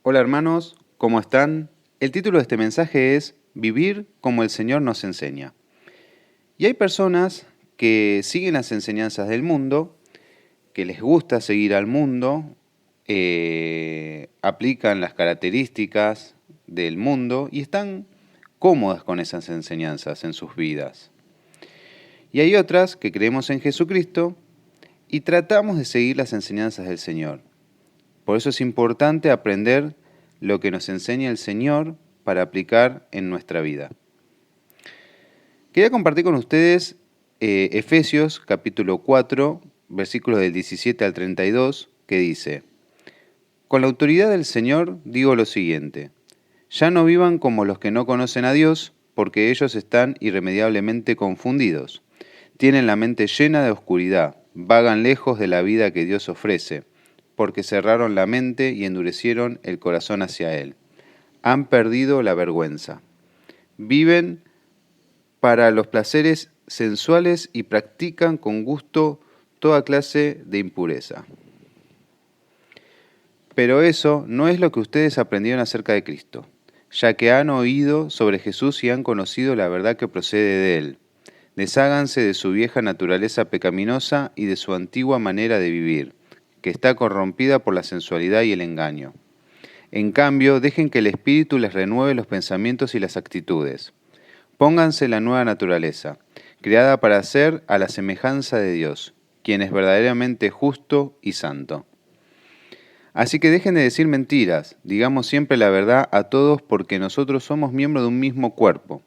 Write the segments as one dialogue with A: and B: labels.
A: Hola hermanos, ¿cómo están? El título de este mensaje es Vivir como el Señor nos enseña. Y hay personas que siguen las enseñanzas del mundo, que les gusta seguir al mundo, aplican las características del mundo y están cómodas con esas enseñanzas en sus vidas. Y hay otras que creemos en Jesucristo y tratamos de seguir las enseñanzas del Señor. Por eso es importante aprender lo que nos enseña el Señor para aplicar en nuestra vida. Quería compartir con ustedes Efesios capítulo 4, versículos del 17 al 32, que dice: Con la autoridad del Señor digo lo siguiente: ya no vivan como los que no conocen a Dios, porque ellos están irremediablemente confundidos. Tienen la mente llena de oscuridad, vagan lejos de la vida que Dios ofrece, porque cerraron la mente y endurecieron el corazón hacia Él. Han perdido la vergüenza. Viven para los placeres sensuales y practican con gusto toda clase de impureza. Pero eso no es lo que ustedes aprendieron acerca de Cristo, ya que han oído sobre Jesús y han conocido la verdad que procede de Él. Desháganse de su vieja naturaleza pecaminosa y de su antigua manera de vivir, que está corrompida por la sensualidad y el engaño. En cambio, dejen que el Espíritu les renueve los pensamientos y las actitudes. Pónganse la nueva naturaleza, creada para ser a la semejanza de Dios, quien es verdaderamente justo y santo. Así que dejen de decir mentiras, digamos siempre la verdad a todos porque nosotros somos miembros de un mismo cuerpo.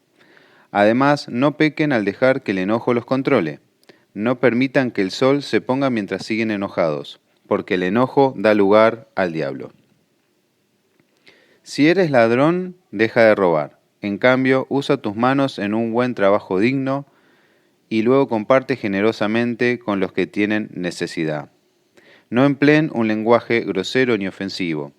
A: Además, no pequen al dejar que el enojo los controle. No permitan que el sol se ponga mientras siguen enojados, porque el enojo da lugar al diablo. Si eres ladrón, deja de robar. En cambio, usa tus manos en un buen trabajo digno y luego comparte generosamente con los que tienen necesidad. No empleen un lenguaje grosero ni ofensivo.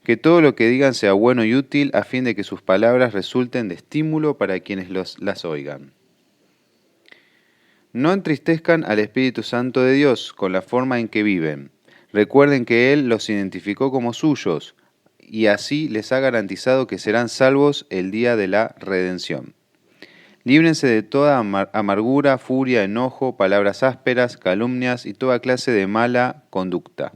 A: Que todo lo que digan sea bueno y útil a fin de que sus palabras resulten de estímulo para quienes las oigan. No entristezcan al Espíritu Santo de Dios con la forma en que viven. Recuerden que Él los identificó como suyos y así les ha garantizado que serán salvos el día de la redención. Líbrense de toda amargura, furia, enojo, palabras ásperas, calumnias y toda clase de mala conducta.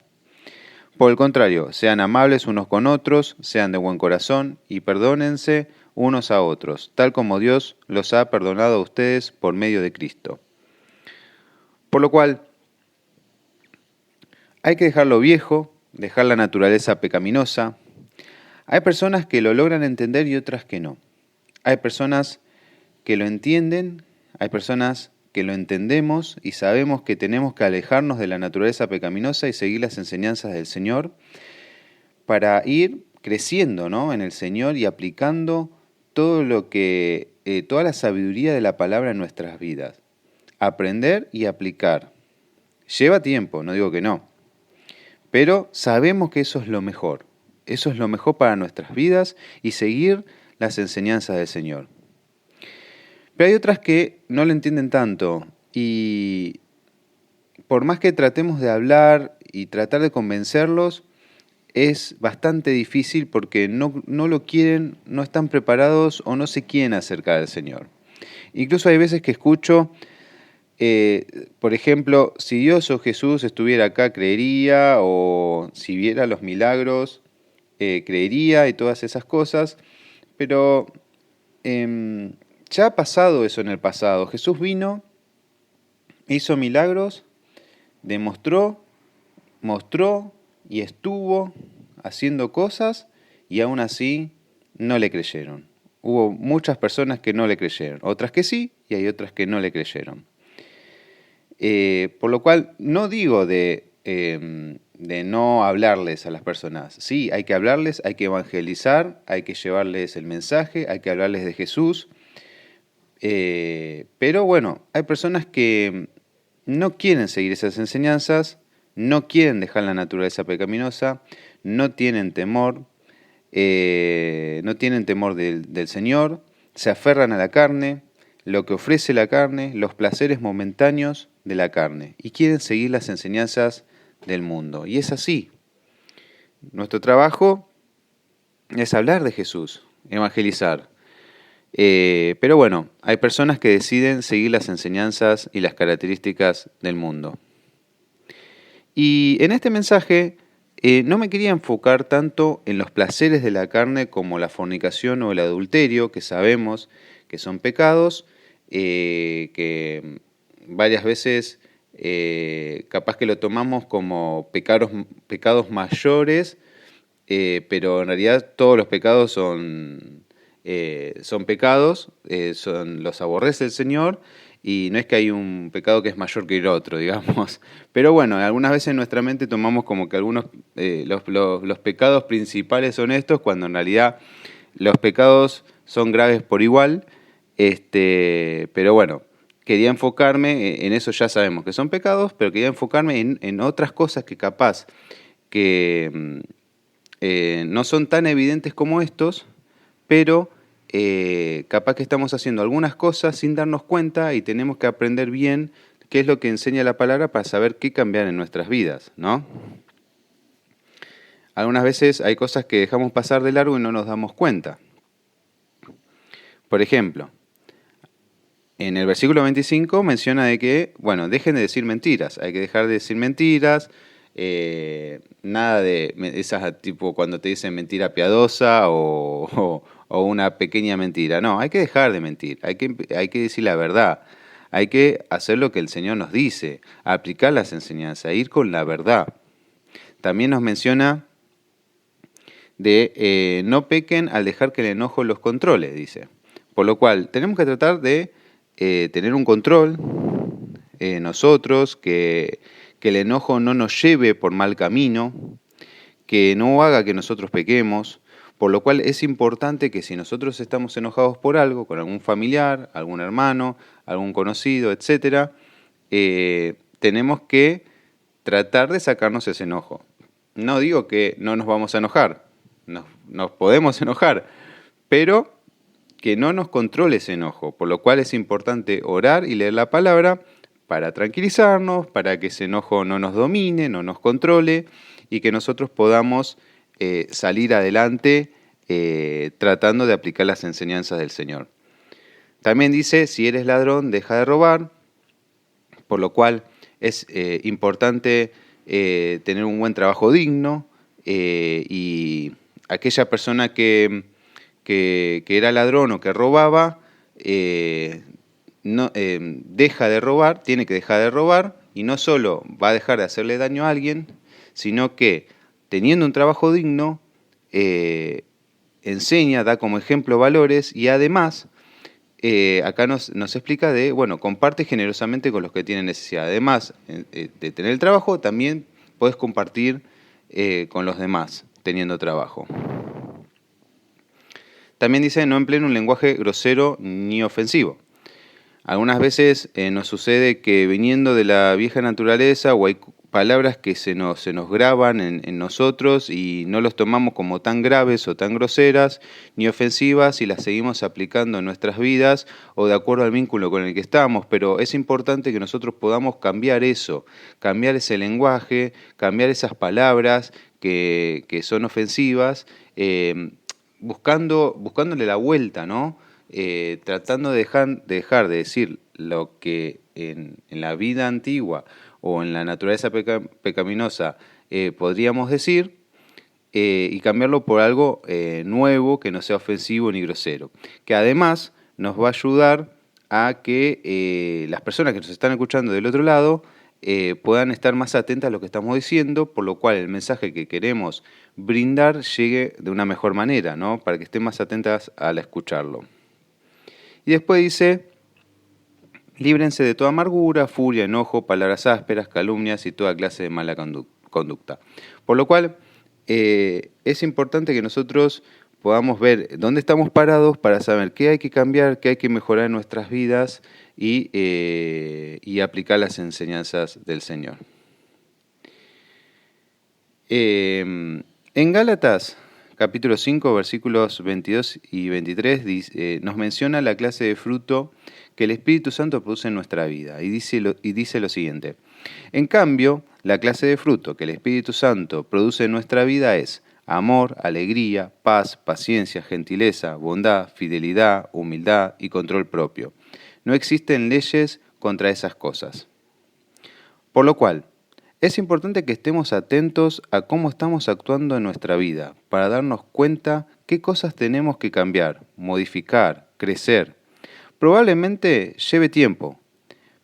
A: Por el contrario, sean amables unos con otros, sean de buen corazón y perdónense unos a otros, tal como Dios los ha perdonado a ustedes por medio de Cristo. Por lo cual, hay que dejar lo viejo, dejar la naturaleza pecaminosa. Hay personas que lo logran entender y otras que no. Hay personas que lo entienden, hay personas que lo entendemos y sabemos que tenemos que alejarnos de la naturaleza pecaminosa y seguir las enseñanzas del Señor para ir creciendo, ¿no?, en el Señor y aplicando todo toda la sabiduría de la palabra en nuestras vidas. Aprender y aplicar. Lleva tiempo, no digo que no, pero sabemos que eso es lo mejor. Eso es lo mejor para nuestras vidas y seguir las enseñanzas del Señor. Pero hay otras que no lo entienden tanto y por más que tratemos de hablar y tratar de convencerlos, es bastante difícil porque no lo quieren, no están preparados o no se quieren acercar al Señor. Incluso hay veces que escucho, por ejemplo, si Dios o Jesús estuviera acá, creería, o si viera los milagros, creería y todas esas cosas, pero ya ha pasado eso en el pasado. Jesús vino, hizo milagros, demostró, mostró y estuvo haciendo cosas y aún así no le creyeron. Hubo muchas personas que no le creyeron, otras que sí y hay otras que no le creyeron. Por lo cual no digo de no hablarles a las personas. Sí, hay que hablarles, hay que evangelizar, hay que llevarles el mensaje, hay que hablarles de Jesús. Pero bueno, hay personas que no quieren seguir esas enseñanzas, no quieren dejar la naturaleza pecaminosa, no tienen temor, del Señor, se aferran a la carne, lo que ofrece la carne, los placeres momentáneos de la carne, y quieren seguir las enseñanzas del mundo. Y es así. Nuestro trabajo es hablar de Jesús, evangelizar. Pero bueno, hay personas que deciden seguir las enseñanzas y las características del mundo. Y en este mensaje no me quería enfocar tanto en los placeres de la carne como la fornicación o el adulterio, que sabemos que son pecados, que varias veces capaz que lo tomamos como pecados mayores, pero en realidad todos los pecados son pecados, los aborrece el Señor, y no es que hay un pecado que es mayor que el otro, digamos. Pero bueno, algunas veces en nuestra mente tomamos como que los pecados principales son estos, cuando en realidad los pecados son graves por igual. Pero bueno, quería enfocarme en eso, ya sabemos que son pecados, pero quería enfocarme en otras cosas que capaz que no son tan evidentes como estos, pero capaz que estamos haciendo algunas cosas sin darnos cuenta y tenemos que aprender bien qué es lo que enseña la palabra para saber qué cambiar en nuestras vidas, ¿no? Algunas veces hay cosas que dejamos pasar de largo y no nos damos cuenta. Por ejemplo, en el versículo 25 menciona de que, bueno, dejen de decir mentiras, hay que dejar de decir mentiras, nada de esas tipo cuando te dicen mentira piadosa o una pequeña mentira. No, hay que dejar de mentir, hay que decir la verdad, hay que hacer lo que el Señor nos dice, aplicar las enseñanzas, ir con la verdad. También nos menciona de no pequen al dejar que el enojo los controle, dice. Por lo cual tenemos que tratar de tener un control nosotros, que el enojo no nos lleve por mal camino, que no haga que nosotros pequemos, por lo cual es importante que si nosotros estamos enojados por algo, con algún familiar, algún hermano, algún conocido, etc., tenemos que tratar de sacarnos ese enojo. No digo que no nos vamos a enojar, nos podemos enojar, pero que no nos controle ese enojo, por lo cual es importante orar y leer la palabra para tranquilizarnos, para que ese enojo no nos domine, no nos controle y que nosotros podamos salir adelante tratando de aplicar las enseñanzas del Señor. También dice, si eres ladrón, deja de robar, por lo cual es importante tener un buen trabajo digno y aquella persona que era ladrón o que robaba, deja de robar, tiene que dejar de robar, y no solo va a dejar de hacerle daño a alguien, sino que teniendo un trabajo digno, enseña, da como ejemplo valores, y además acá nos explica de, bueno, comparte generosamente con los que tienen necesidad. Además de tener el trabajo, también podés compartir con los demás teniendo trabajo. También dice, no empleen un lenguaje grosero ni ofensivo. Algunas veces nos sucede que viniendo de la vieja naturaleza o hay palabras que se nos graban en nosotros y no los tomamos como tan graves o tan groseras ni ofensivas y las seguimos aplicando en nuestras vidas o de acuerdo al vínculo con el que estamos, pero es importante que nosotros podamos cambiar eso, cambiar ese lenguaje, cambiar esas palabras que son ofensivas, buscándole la vuelta, ¿no? Tratando de dejar de decir lo que en la vida antigua o en la naturaleza pecaminosa podríamos decir y cambiarlo por algo nuevo que no sea ofensivo ni grosero. Que además nos va a ayudar a que las personas que nos están escuchando del otro lado puedan estar más atentas a lo que estamos diciendo, por lo cual el mensaje que queremos brindar llegue de una mejor manera, ¿no? Para que estén más atentas al escucharlo. Y después dice, líbrense de toda amargura, furia, enojo, palabras ásperas, calumnias y toda clase de mala conducta. Por lo cual es importante que nosotros podamos ver dónde estamos parados para saber qué hay que cambiar, qué hay que mejorar en nuestras vidas y aplicar las enseñanzas del Señor. En Gálatas, capítulo 5, versículos 22 y 23, nos menciona la clase de fruto que el Espíritu Santo produce en nuestra vida. Y dice lo siguiente. En cambio, la clase de fruto que el Espíritu Santo produce en nuestra vida es amor, alegría, paz, paciencia, gentileza, bondad, fidelidad, humildad y control propio. No existen leyes contra esas cosas. Por lo cual, es importante que estemos atentos a cómo estamos actuando en nuestra vida, para darnos cuenta qué cosas tenemos que cambiar, modificar, crecer. Probablemente lleve tiempo,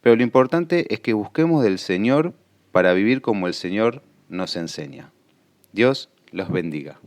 A: pero lo importante es que busquemos del Señor para vivir como el Señor nos enseña. Dios los bendiga.